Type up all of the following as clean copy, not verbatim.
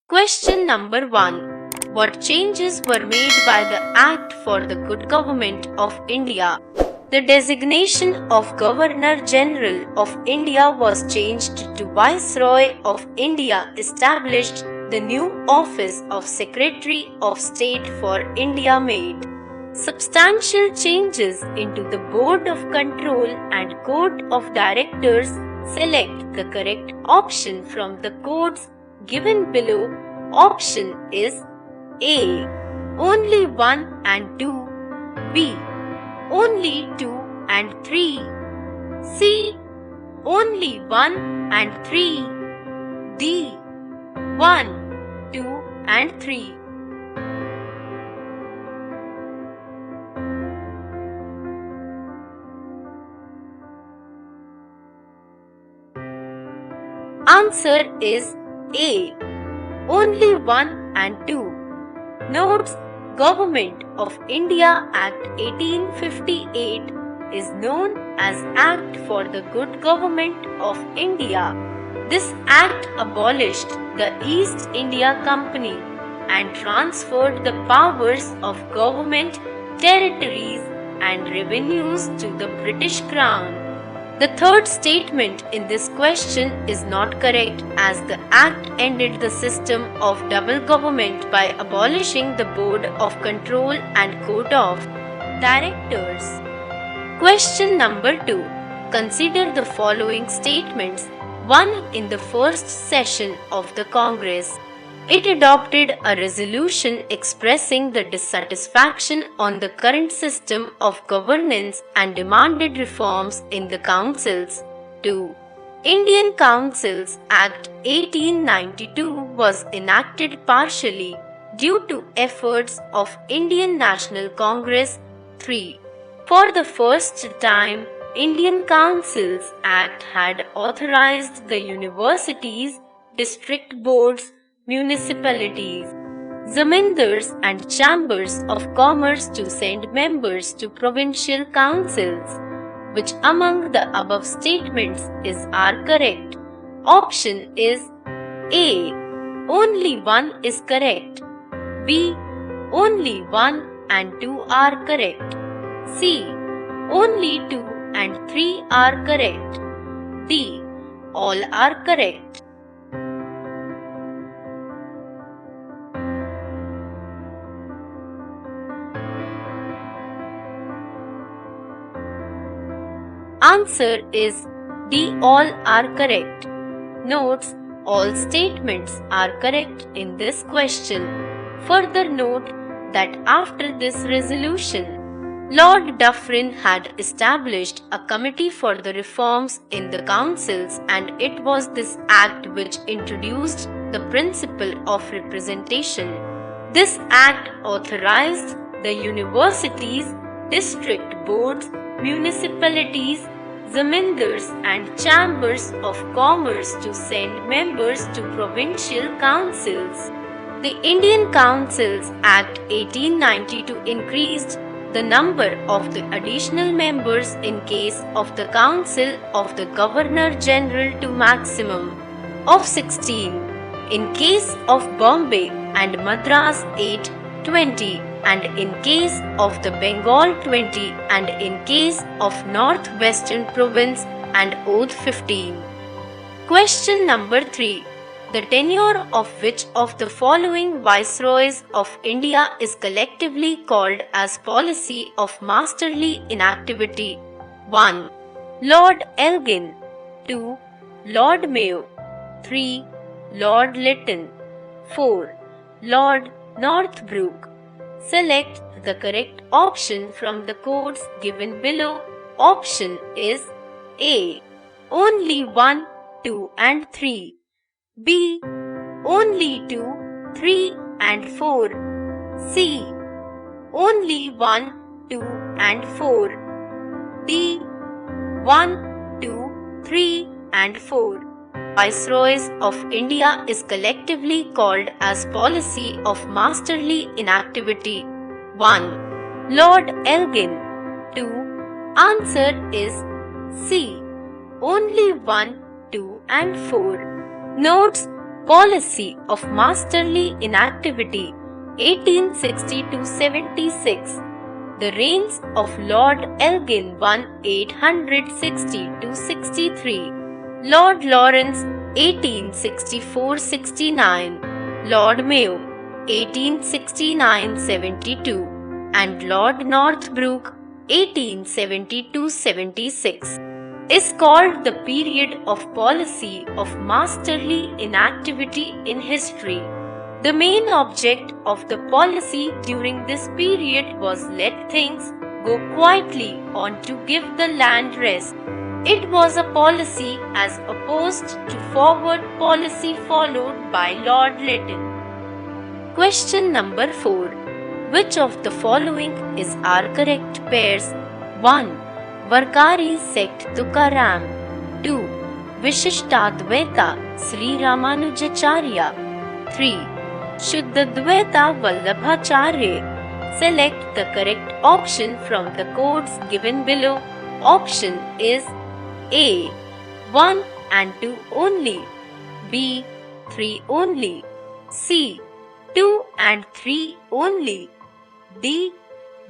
Question number 1. What changes were made by the Act for the Good Government of India? The designation of Governor General of India was changed to Viceroy of India, established the new office of Secretary of State for India made substantial changes into the Board of Control and Code of Directors. Select the correct option from the codes given below. Option is A. Only 1 and 2. B. Only 2 and 3. C. Only 1 and 3. D. 1, 2 and 3. Answer is A. Only 1 and 2. Notes: Government of India Act 1858 is known as Act for the Good Government of India. This act abolished the East India Company and transferred the powers of government, territories and revenues to the British Crown. The third statement in this question is not correct, as the Act ended the system of double government by abolishing the Board of Control and Code of Directors. Question number 2. Consider the following statements. 1. In the first session of the Congress, it adopted a resolution expressing the dissatisfaction on the current system of governance and demanded reforms in the councils. 2. Indian Councils Act 1892 was enacted partially due to efforts of Indian National Congress. 3. For the first time, Indian Councils Act had authorized the universities, district boards, municipalities, zamindars and chambers of commerce to send members to provincial councils. Which among the above statements are correct? Option is A. Only 1 is correct. B. Only 1 and 2 are correct. C. Only 2 and 3 are correct. D. All are correct. Answer is D. All are correct. Notes: all statements are correct in this question. Further note that after this resolution, Lord Dufferin had established a committee for the reforms in the councils, and it was this act which introduced the principle of representation. This act authorized the universities, district boards, municipalities, zamindars and chambers of commerce to send members to provincial councils. The Indian Councils Act 1892 increased the number of the additional members in case of the Council of the Governor General to maximum of 16, in case of Bombay and Madras 8, 20, and in case of the Bengal 20, and in case of North-Western Province and Oath 15. Question number 3. The tenure of which of the following Viceroys of India is collectively called as policy of masterly inactivity? 1. Lord Elgin. 2. Lord Mayo. 3. Lord Lytton. 4. Lord Northbrook. Select the correct option from the codes given below. Option is A. Only 1, 2 and 3. B. Only 2, 3 and 4. C. Only 1, 2 and 4. D. 1, 2, 3 and 4. Viceroys of India is collectively called as policy of masterly inactivity. 1. Lord Elgin. 2. Answer is C. only 1, 2 and 4. Notes: Policy of Masterly Inactivity 1860–76. The reigns of Lord Elgin 1860–63. Lord Lawrence 1864–69. Lord Mayo 1869–72 and Lord Northbrook 1872–76 is called the period of policy of masterly inactivity in history. The main object of the policy during this period was let things go quietly on to give the land rest. It was a policy as opposed to forward policy followed by Lord Lytton. Question number 4. Which of the following are correct pairs? 1. Varkari sect Tukaram. 2. Vishishtadvaita Sri Ramanujacharya. 3. Shuddhadvaita Vallabhacharya. Select the correct option from the codes given below. Option is A. 1 and 2 only. B. 3 only. C. 2 and 3 only. D.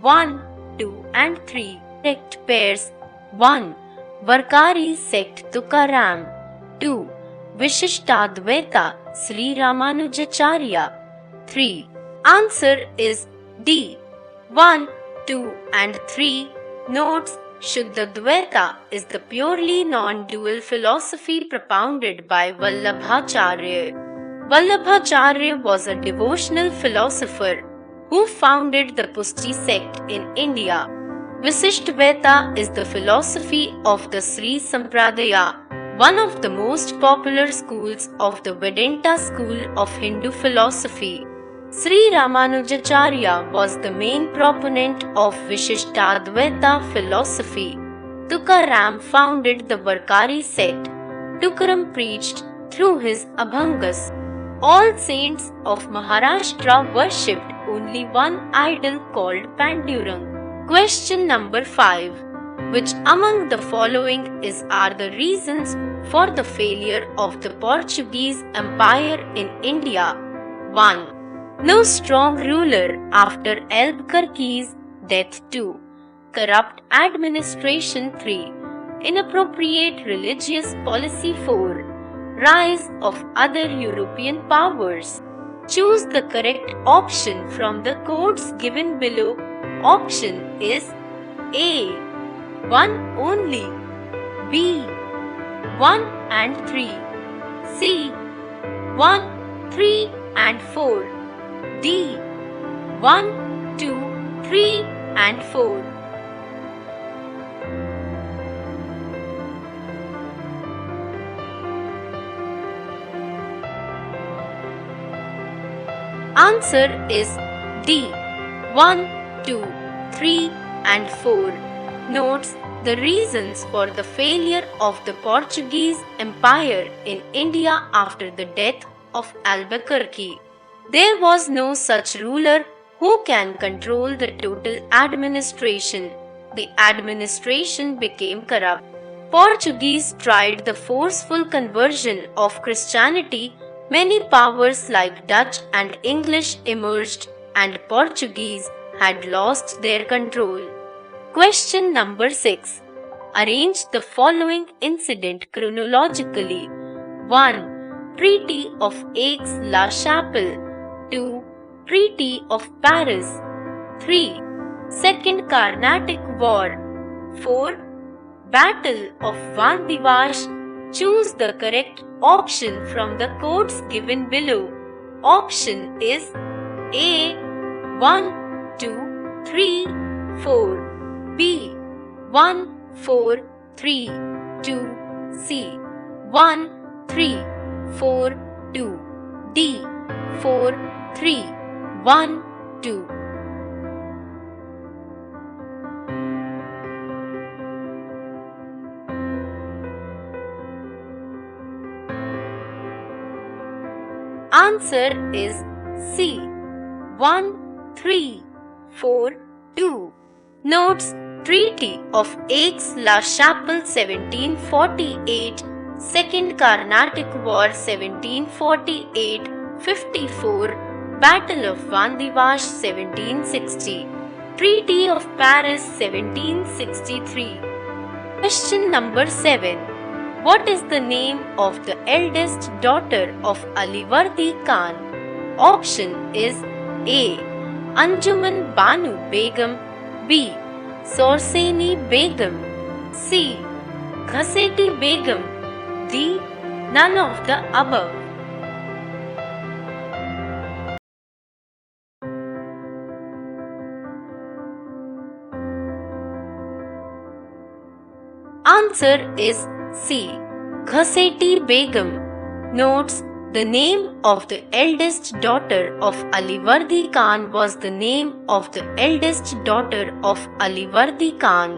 1, 2 and 3. Correct pairs: 1. Varkari sect Tukaram. 2. Vishishtadvaita Sri Ramanujacharya. 3. Answer is D. 1, 2 and 3. Notes: Shuddhadvaita is the purely non-dual philosophy propounded by Vallabhacharya. Vallabhacharya was a devotional philosopher who founded the Pushti sect in India. Vishishtadvaita is the philosophy of the Sri Sampradaya, one of the most popular schools of the Vedanta school of Hindu philosophy. Sri Ramanujacharya was the main proponent of Vishishtadvaita philosophy. Tukaram founded the Varkari sect. Tukaram preached through his Abhangas. All saints of Maharashtra worshipped only one idol called Pandurang. Question number 5. Which among the following are the reasons for the failure of the Portuguese Empire in India? 1. No strong ruler after Albuquerque's death. 2. Corrupt administration. 3. Inappropriate religious policy. 4. Rise of other European powers. Choose the correct option from the codes given below. Option is A. 1 only. B. 1 and 3. C. 1, 3 and 4. D. 1, 2, 3 and 4. Answer is D. 1, 2, 3 and 4. Notes: the reasons for the failure of the Portuguese Empire in India after the death of Albuquerque. There was no such ruler who can control the total administration. The administration became corrupt. Portuguese tried the forceful conversion of Christianity. Many powers like Dutch and English emerged, and Portuguese had lost their control. Question number 6. Arrange the following incident chronologically. 1. Treaty of Aix-la-Chapelle. 2. Treaty of Paris. 3. Second Carnatic War. 4. Battle of Vandivash. Choose the correct option from the codes given below. Option is A. 1, 2, 3, 4. B. 1, 4, 3, 2. C. 1, 3, 4, 2. D. 4, 3, 1, 2. Answer is C. 1, 3, 4, 2. Notes: Treaty of Aix-la-Chapelle 1748, Second Carnatic War 1748-54, Battle of Vandivash 1760, Treaty of Paris 1763. Question number 7. What is the name of the eldest daughter of Alivardi Khan? Option is A. Anjuman Banu Begum, B. Sorseni Begum, C. Ghaseti Begum, D. None of the above. Answer is C. Ghaseti Begum. Notes: the name of the eldest daughter of Alivardi Khan was the name of the eldest daughter of Alivardi Khan.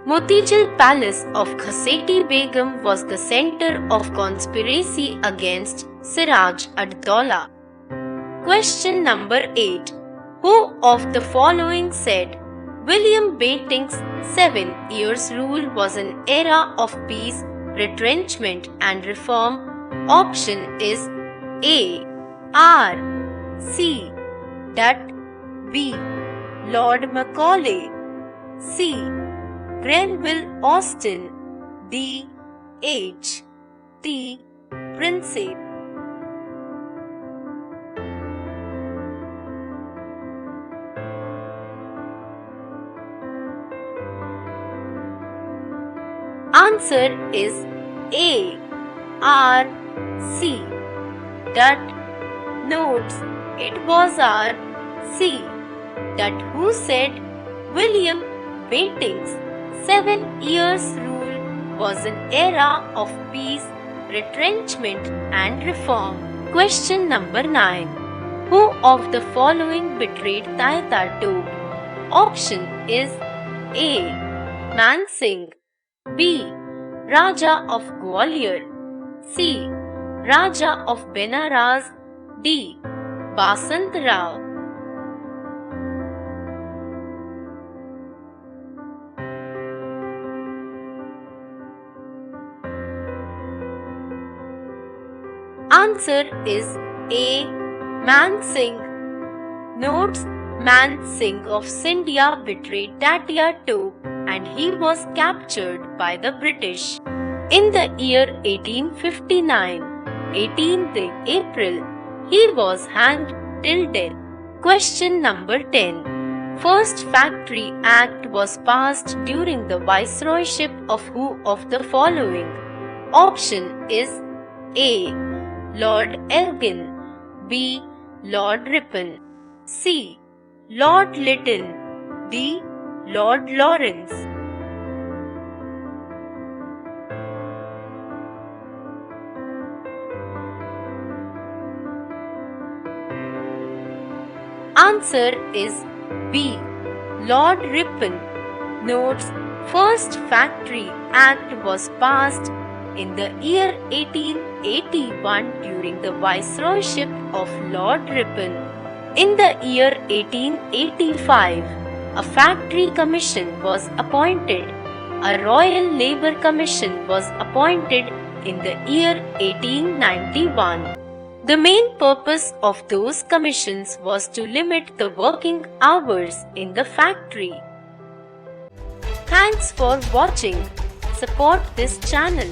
Motijal Palace of Ghaseti Begum was the center of conspiracy against Siraj ad-Daula. Question number 8. Who of the following said William Bating's 7 years rule was an era of peace, retrenchment and reform? Option is A. R. C. Dutt, B. Lord Macaulay, C. Grenville Austin, D. H. T. Prinsep. Answer is A. R. C. Dutt. Notes: it was R. C. Dutt who said William Bating's 7 years rule was an era of peace, retrenchment and reform. Question number 9. Who of the following betrayed Taita Tog? Option is A. Man Singh, B. Raja of Gwalior, C. Raja of Benaras, D. Basant Rao. Answer is A. Man Singh. Notes: Man Singh of Scindia betrayed Tatia Tog and he was captured by the British. In the year 1859, 18th April, he was hanged till death. Question number 10. First Factory Act was passed during the viceroyship of who of the following? Option is A. Lord Elgin, B. Lord Ripon, C. Lord Lytton, D. Lord Lawrence. Answer is B. Lord Ripon. Notes: First Factory Act was passed in the year 1881 during the viceroyship of Lord Ripon. In the year 1885, a factory commission was appointed. A Royal Labour Commission was appointed in the year 1891. The main purpose of those commissions was to limit the working hours in the factory. Thanks for watching. Support this channel.